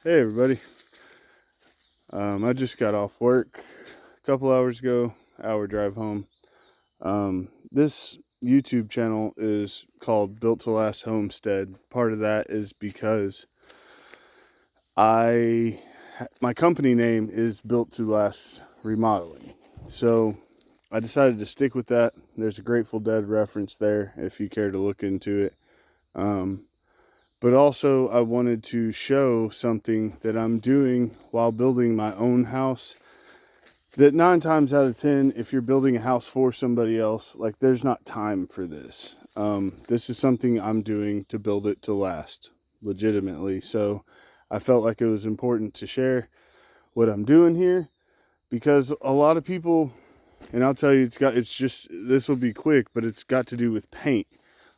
Hey everybody. I just got off work a couple hours ago, hour drive home. This YouTube channel is called Built to Last Homestead. Part of that is because my company name is Built to Last Remodeling. So I decided to stick with that. There's a Grateful Dead reference there if you care to look into it. But also I wanted to show something that I'm doing while building my own house, that 9 times out of 10, if you're building a house for somebody else, like, there's not time for this. This is something I'm doing to build it to last legitimately. So I felt like it was important to share what I'm doing here, because a lot of people, and I'll tell you, this will be quick, but it's got to do with paint.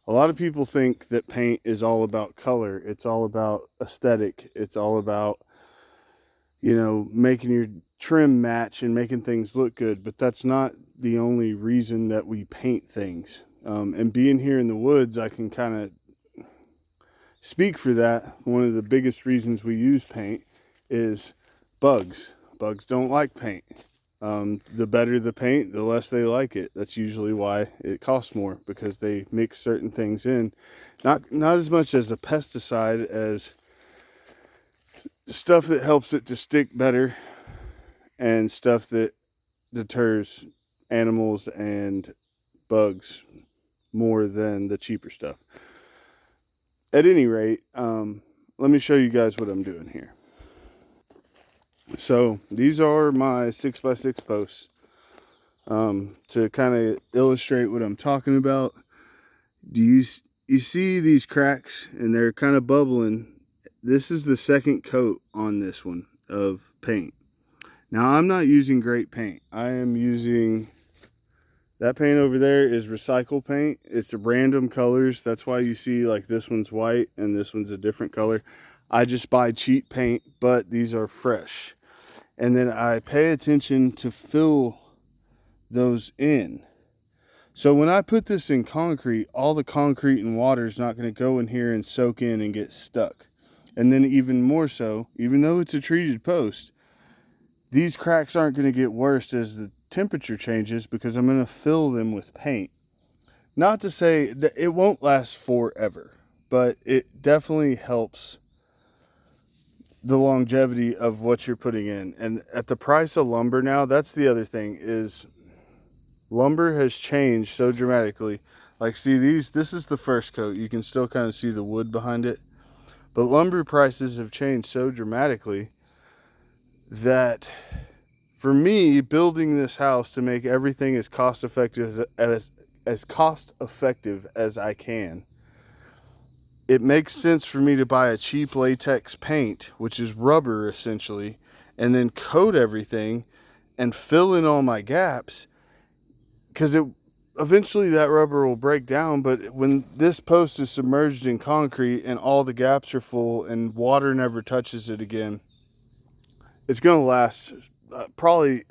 A lot of people think that paint is all about color. It's all about aesthetic. It's all about, making your trim match and making things look good. But that's not the only reason that we paint things. And being here in the woods, I can kind of speak for that. One of the biggest reasons we use paint is bugs. Bugs don't like paint. The better the paint, the less they like it. That's usually why it costs more, because they mix certain things in. Not as much as a pesticide as stuff that helps it to stick better, and stuff that deters animals and bugs more than the cheaper stuff. At any rate, let me show you guys what I'm doing here. So these are my 6x6 posts. To kind of illustrate what I'm talking about, you see these cracks, and they're kind of bubbling. This is the second coat on this one of paint. Now, I'm not using great paint. I am using, that paint over there is recycle paint. It's random colors. That's why you see, like, this one's white and this one's a different color. I just buy cheap paint, but these are fresh. And then I pay attention to fill those in. So when I put this in concrete, all the concrete and water is not going to go in here and soak in and get stuck. And then even more so, even though it's a treated post, these cracks aren't going to get worse as the temperature changes, because I'm going to fill them with paint. Not to say that it won't last forever, but it definitely helps the longevity of what you're putting in. And at the price of lumber now, that's the other thing, is lumber has changed so dramatically. Like, see, this is the first coat. You can still kind of see the wood behind it. But lumber prices have changed so dramatically that, for me, building this house to make everything as cost effective as I can, it makes sense for me to buy a cheap latex paint, which is rubber essentially, and then coat everything and fill in all my gaps, because eventually that rubber will break down. But when this post is submerged in concrete and all the gaps are full and water never touches it again, it's going to last probably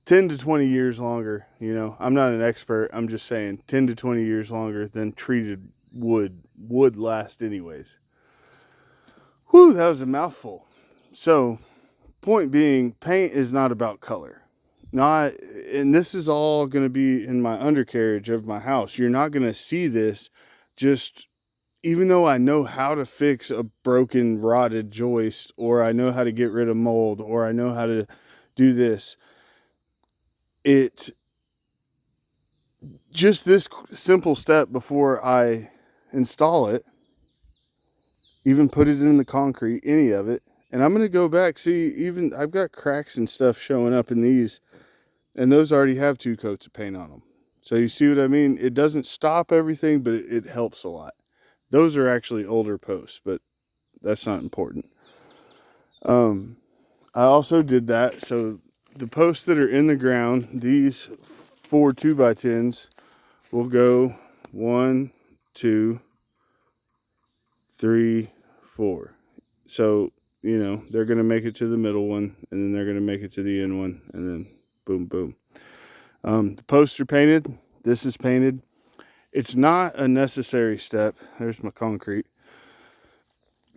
10 to 20 years longer. I'm not an expert. I'm just saying 10 to 20 years longer than treated wood would last anyways. Whew, that was a mouthful. So, point being, paint is not about color. And this is all going to be in my undercarriage of my house. You're not going to see this. Just, even though I know how to fix a broken, rotted joist, or I know how to get rid of mold, or I know how to do this, just this simple step before I install it, even put it in the concrete, any of it. And I'm going to go back, see, even I've got cracks and stuff showing up in these, and those already have 2 coats of paint on them. So you see what I mean? It doesn't stop everything, but it helps a lot. Those are actually older posts, but that's not important. I also did that. So the posts that are in the ground, these 4 2x10s will go 1, 2, 3, 4. So, they're going to make it to the middle one, and then they're going to make it to the end one, and then boom, boom. The posts are painted. This is painted. It's not a necessary step. There's my concrete.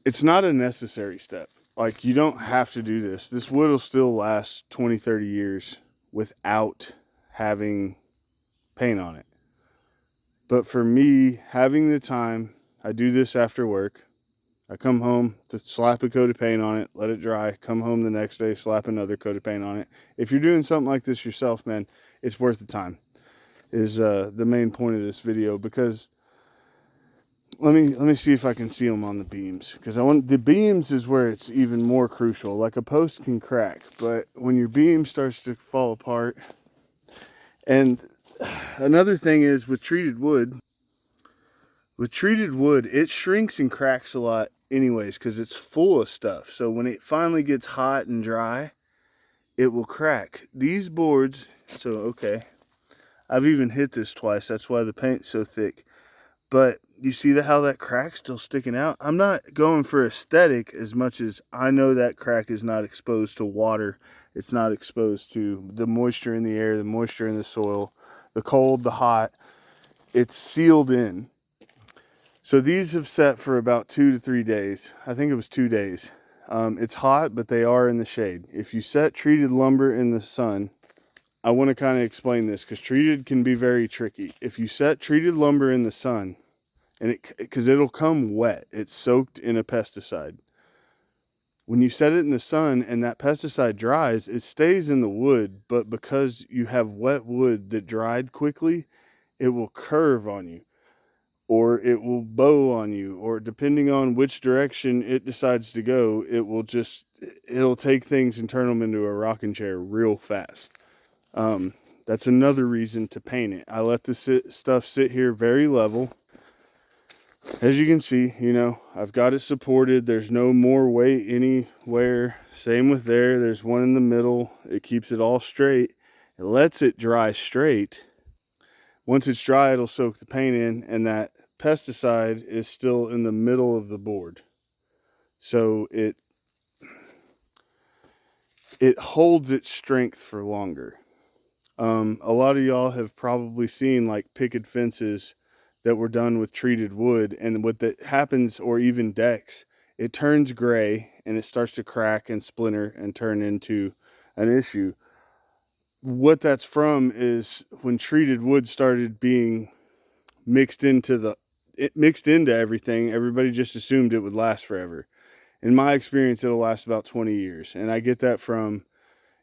it's not a necessary step. Like, you don't have to do this. This wood will still last 20, 30 years without having paint on it. But for me, having the time, I do this after work. I come home to slap a coat of paint on it, let it dry, come home the next day, slap another coat of paint on it. If you're doing something like this yourself, man, it's worth the time, is the main point of this video. Because let me see if I can see them on the beams, because I want the beams is where it's even more crucial. Like, a post can crack, but when your beam starts to fall apart. And another thing is with treated wood, it shrinks and cracks a lot anyways, because it's full of stuff. So when it finally gets hot and dry, it will crack. These boards, so okay, I've even hit this twice, that's why the paint's so thick. But you see how that crack's still sticking out? I'm not going for aesthetic as much as I know that crack is not exposed to water. It's not exposed to the moisture in the air, the moisture in the soil, the cold, the hot. It's sealed in. So these have set for about 2 to 3 days. I think it was 2 days. It's hot, but they are in the shade. If you set treated lumber in the sun, I want to kind of explain this, because treated can be very tricky. If you set treated lumber in the sun, and because it'll come wet, it's soaked in a pesticide. When you set it in the sun and that pesticide dries, it stays in the wood, but because you have wet wood that dried quickly, it will curve on you, or it will bow on you, or depending on which direction it decides to go, it'll take things and turn them into a rocking chair real fast. That's another reason to paint it. I let this stuff sit here very level. As you can see, I've got it supported. There's no more weight anywhere. Same with there. There's one in the middle. It keeps it all straight. It lets it dry straight. Once it's dry, it'll soak the paint in, and that pesticide is still in the middle of the board. So it holds its strength for longer. A lot of y'all have probably seen like picket fences that were done with treated wood, and what that happens, or even decks, it turns gray and it starts to crack and splinter and turn into an issue. What that's from is when treated wood started being mixed into everything, everybody just assumed it would last forever. In my experience, it'll last about 20 years. And I get that from,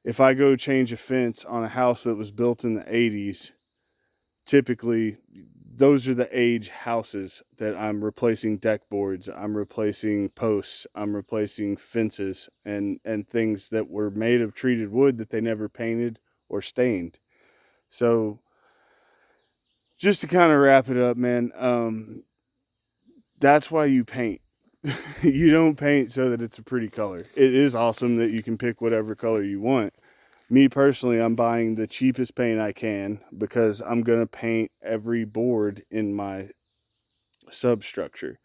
if I go change a fence on a house that was built in the 80s, typically those are the age houses that I'm replacing deck boards, I'm replacing posts, I'm replacing fences and things that were made of treated wood that they never painted or stained. So just to kind of wrap it up, man, that's why you paint. You don't paint so that it's a pretty color. It is awesome that you can pick whatever color you want. Me personally, I'm buying the cheapest paint I can, because I'm going to paint every board in my substructure.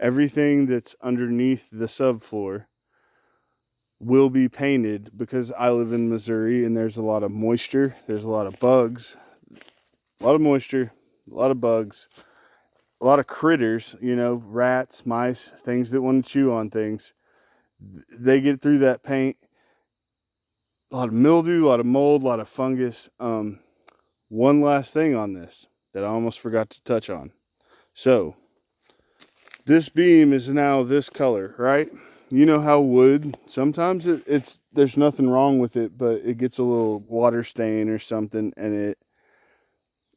Everything that's underneath the subfloor will be painted, because I live in Missouri and there's a lot of moisture, there's a lot of bugs, a lot of moisture, a lot of bugs, a lot of critters, rats, mice, things that want to chew on things. They get through that paint. A lot of mildew, a lot of mold, a lot of fungus. One last thing on this that I almost forgot to touch on. So this beam is now this color, right? You know how wood, sometimes there's nothing wrong with it, but it gets a little water stain or something, and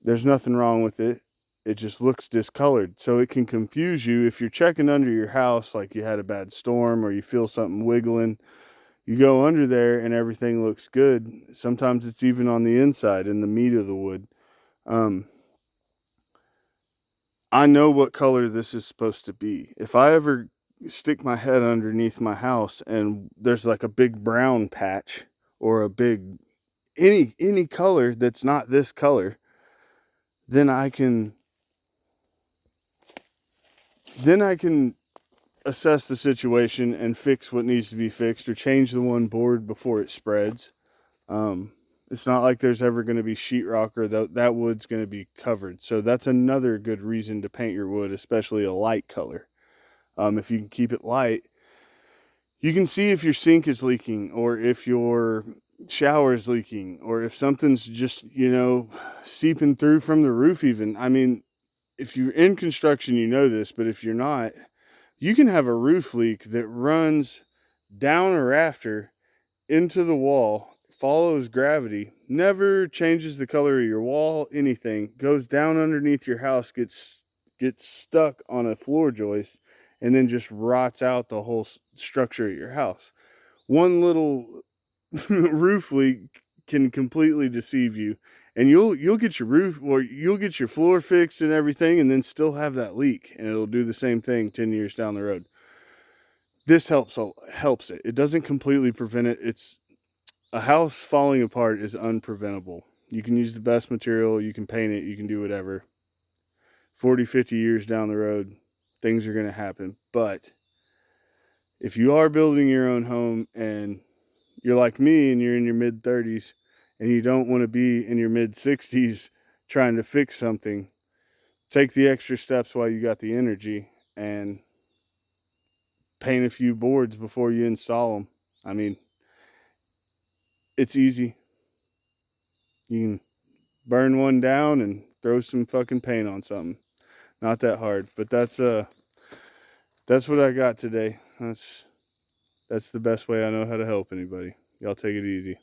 there's nothing wrong with it. It just looks discolored. So it can confuse you if you're checking under your house, like you had a bad storm or you feel something wiggling. You go under there and everything looks good. Sometimes it's even on the inside in the meat of the wood. I know what color this is supposed to be. If I ever stick my head underneath my house and there's like a big brown patch, or a big any color that's not this color, then I can assess the situation and fix what needs to be fixed, or change the one board before it spreads. It's not like there's ever going to be sheetrock, or that wood's going to be covered. So that's another good reason to paint your wood, especially a light color. if you can keep it light, you can see if your sink is leaking, or if your shower is leaking, or if something's just, seeping through from the roof even. I mean, if you're in construction, you know this, but if you're not, you can have a roof leak that runs down a rafter into the wall, follows gravity, never changes the color of your wall, anything, goes down underneath your house, gets stuck on a floor joist, and then just rots out the whole structure of your house. One little roof leak can completely deceive you, and you'll get your roof, or you'll get your floor fixed and everything, and then still have that leak, and it'll do the same thing 10 years down the road. This helps it. It doesn't completely prevent it. It's a house falling apart is unpreventable. You can use the best material, you can paint it, you can do whatever. 40, 50 years down the road, things are going to happen. But if you are building your own home and you're like me and you're in your mid 30s and you don't want to be in your mid 60s trying to fix something, take the extra steps while you got the energy and paint a few boards before you install them. I mean, it's easy. You can burn one down and throw some fucking paint on something. Not that hard, but that's what I got today. That's the best way I know how to help anybody. Y'all take it easy.